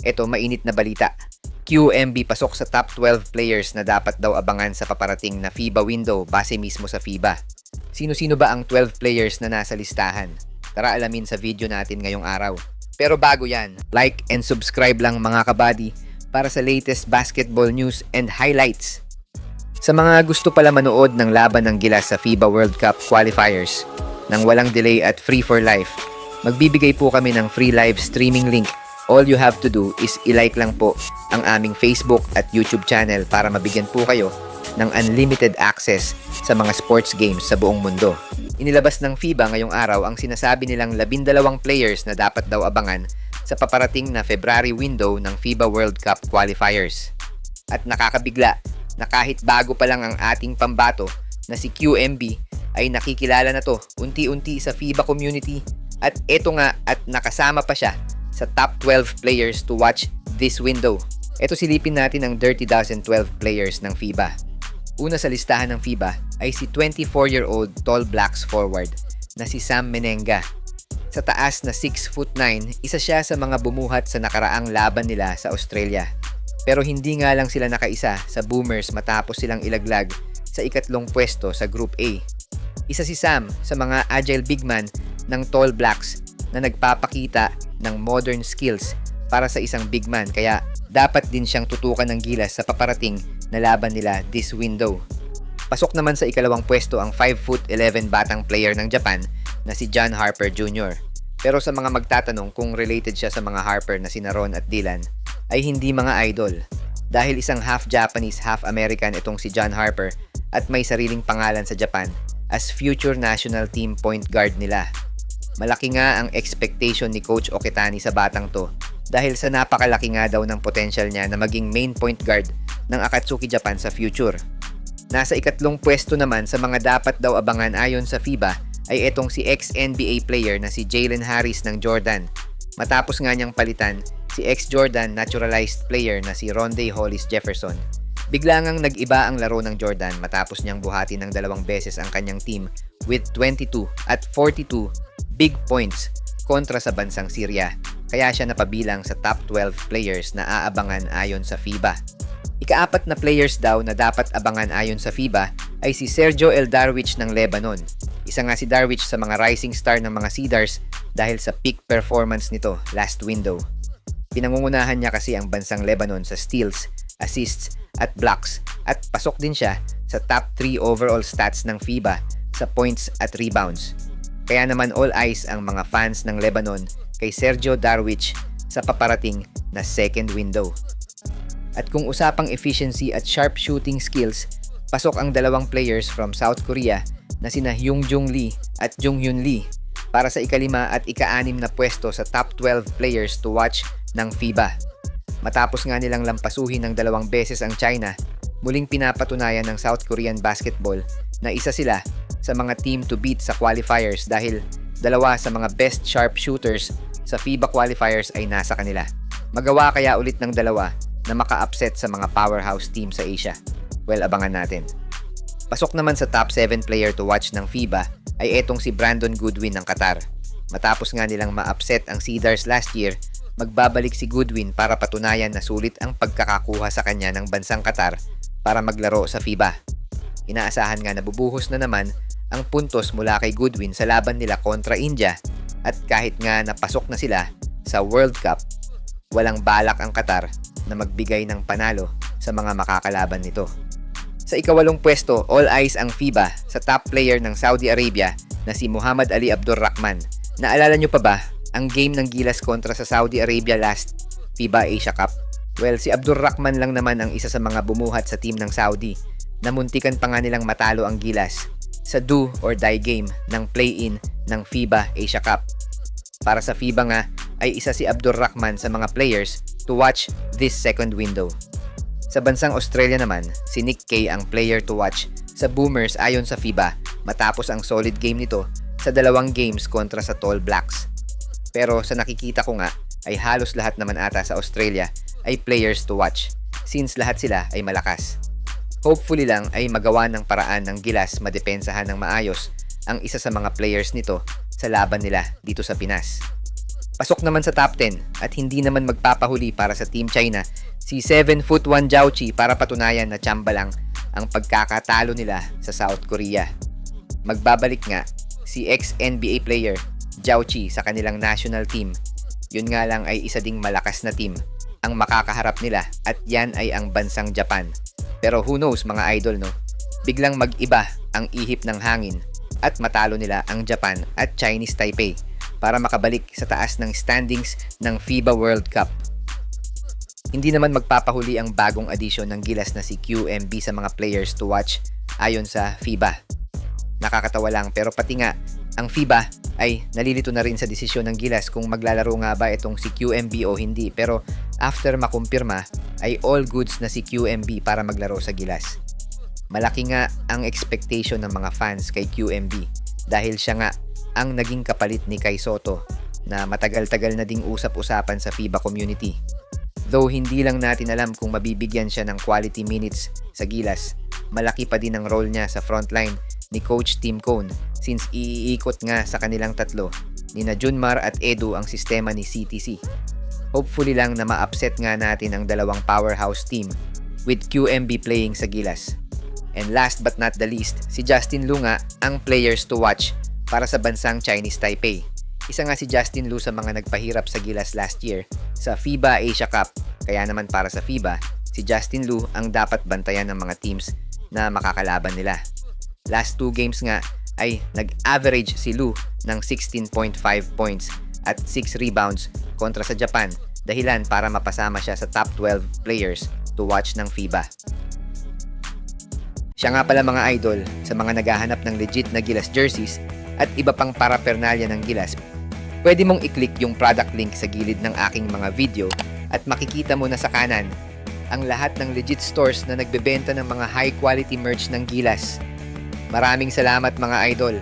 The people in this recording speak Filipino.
Eto, mainit na balita. QMB pasok sa top 12 players na dapat daw abangan sa paparating na FIBA window base mismo sa FIBA. Sino-sino ba ang 12 players na nasa listahan? Tara alamin sa video natin ngayong araw. Pero bago yan, like and subscribe lang mga kabady para sa latest basketball news and highlights. Sa mga gusto pala manood ng laban ng Gilas sa FIBA World Cup qualifiers, nang walang delay at free for life, magbibigay po kami ng free live streaming link. All you have to do is i-like lang po ang aming Facebook at YouTube channel para mabigyan po kayo ng unlimited access sa mga sports games sa buong mundo. Inilabas ng FIBA ngayong araw ang sinasabi nilang 12 players na dapat daw abangan sa paparating na February window ng FIBA World Cup qualifiers. At nakakabigla na kahit bago pa lang ang ating pambato na si QMB ay nakikilala na to unti-unti sa FIBA community at eto nga at nakasama pa siya sa top 12 players to watch this window. Ito silipin natin ang Dirty Dozen 12 players ng FIBA. Una sa listahan ng FIBA ay si 24-year-old tall blacks forward na si Sam Menenga. Sa taas na 6'9", isa siya sa mga bumuhat sa nakaraang laban nila sa Australia. Pero hindi nga lang sila nakaisa sa Boomers matapos silang ilaglag sa ikatlong pwesto sa Group A. Isa si Sam sa mga agile big man ng Tall Blacks na nagpapakita ng modern skills para sa isang big man, kaya dapat din siyang tutukan ng Gilas sa paparating na laban nila this window. Pasok naman sa ikalawang pwesto ang 5'11" batang player ng Japan na si John Harper Jr. Pero sa mga magtatanong kung related siya sa mga Harper na sina Ron at Dylan, ay hindi mga idol. Dahil isang half Japanese, half American itong si John Harper at may sariling pangalan sa Japan as future national team point guard nila. Malaki nga ang expectation ni Coach Oketani sa batang to dahil sa napakalaki nga daw ng potential niya na maging main point guard ng Akatsuki Japan sa future. Nasa ikatlong pwesto naman sa mga dapat daw abangan ayon sa FIBA ay etong si ex-NBA player na si Jalen Harris ng Jordan. Matapos nga niyang palitan si ex-Jordan naturalized player na si Rondae Hollis Jefferson. Bigla ngang nag-iba ang laro ng Jordan matapos niyang buhati ng 2 beses ang kanyang team with 22 at 42 big points kontra sa bansang Syria. Kaya siya napabilang sa top 12 players na aabangan ayon sa FIBA. Ika-4 na players daw na dapat abangan ayon sa FIBA ay si Sergio El Darwich ng Lebanon. Isa nga si Darwich sa mga rising star ng mga Cedars dahil sa peak performance nito last window. Pinangungunahan niya kasi ang bansang Lebanon sa steals, assists at blocks at pasok din siya sa top 3 overall stats ng FIBA sa points at rebounds. Kaya naman all eyes ang mga fans ng Lebanon kay Sergio Darwich sa paparating na second window. At kung usapang efficiency at sharp shooting skills, pasok ang 2 players from South Korea na sina Hyunjung Lee at Junghyun Lee para sa ika-5 at ika-6 na pwesto sa top 12 players to watch ng FIBA. Matapos nga nilang lampasuhin ng 2 beses ang China, muling pinapatunayan ng South Korean basketball na isa sila sa mga team to beat sa qualifiers dahil 2 sa mga best sharp shooters sa FIBA qualifiers ay nasa kanila. Magawa kaya ulit ng 2 na maka-upset sa mga powerhouse team sa Asia? Well, abangan natin. Pasok naman sa top 7 player to watch ng FIBA ay etong si Brandon Goodwin ng Qatar. Matapos nga nilang ma-upset ang Cedars last year, magbabalik si Goodwin para patunayan na sulit ang pagkakakuha sa kanya ng bansang Qatar para maglaro sa FIBA. Inaasahan nga na bubuhos na naman ang puntos mula kay Goodwin sa laban nila kontra India at kahit nga napasok na sila sa World Cup, walang balak ang Qatar na magbigay ng panalo sa mga makakalaban nito. Sa ika-8 pwesto, all eyes ang FIBA sa top player ng Saudi Arabia na si Muhammad Ali Abdulrahman. Naalala nyo pa ba ang game ng Gilas kontra sa Saudi Arabia last FIBA Asia Cup? Well, si Abdulrahman lang naman ang isa sa mga bumuhat sa team ng Saudi na muntikan pa nga nilang matalo ang Gilas sa do or die game ng play-in ng FIBA Asia Cup. Para sa FIBA nga ay isa si Abdulrahman sa mga players to watch this second window. Sa bansang Australia naman, si Nick Kay ang player to watch sa Boomers ayon sa FIBA matapos ang solid game nito sa 2 games kontra sa Tall Blacks. Pero sa nakikita ko nga ay halos lahat naman ata sa Australia ay players to watch since lahat sila ay malakas. Hopefully lang ay magawa ng paraan ng Gilas madepensahan ng maayos ang isa sa mga players nito sa laban nila dito sa Pinas. Pasok naman sa top 10 at hindi naman magpapahuli para sa Team China si 7'1" Zhao Qi para patunayan na tsamba lang ang pagkakatalo nila sa South Korea. Magbabalik nga si ex-NBA player Zhao Qi sa kanilang national team. Yun nga lang ay isa ding malakas na team ang makakaharap nila at yan ay ang bansang Japan. Pero who knows mga idol no? Biglang mag-iba ang ihip ng hangin at matalo nila ang Japan at Chinese Taipei para makabalik sa taas ng standings ng FIBA World Cup. Hindi naman magpapahuli ang bagong addition ng Gilas na si QMB sa mga players to watch ayon sa FIBA. Nakakatawa lang pero pati nga ang FIBA ay nalilito na rin sa desisyon ng Gilas kung maglalaro nga ba itong si QMB o hindi, pero after makumpirma ay all goods na si QMB para maglaro sa Gilas. Malaki nga ang expectation ng mga fans kay QMB dahil siya nga ang naging kapalit ni Kai Sotto na matagal-tagal na ding usap-usapan sa FIBA community. Though hindi lang natin alam kung mabibigyan siya ng quality minutes sa Gilas, malaki pa din ang role niya sa frontline ni Coach Tim Cone since iikot nga sa kanilang tatlo ni na Junmar at Edu ang sistema ni CTC. Hopefully lang na ma-upset nga natin ang dalawang powerhouse team with QMB playing sa Gilas. And last but not the least, si Justin Lu nga ang players to watch para sa bansang Chinese Taipei. Isa nga si Justin Lu sa mga nagpahirap sa Gilas last year sa FIBA Asia Cup. Kaya naman para sa FIBA, si Justin Lu ang dapat bantayan ng mga teams na makakalaban nila. Last 2 games nga ay nag-average si Lu ng 16.5 points at 6 rebounds kontra sa Japan, dahilan para mapasama siya sa top 12 players to watch ng FIBA. Siya nga pala mga idol, sa mga naghahanap ng legit na Gilas jerseys at iba pang paraphernalia ng Gilas, pwede mong i-click yung product link sa gilid ng aking mga video at makikita mo na sa kanan ang lahat ng legit stores na nagbebenta ng mga high quality merch ng Gilas. Maraming salamat mga idol!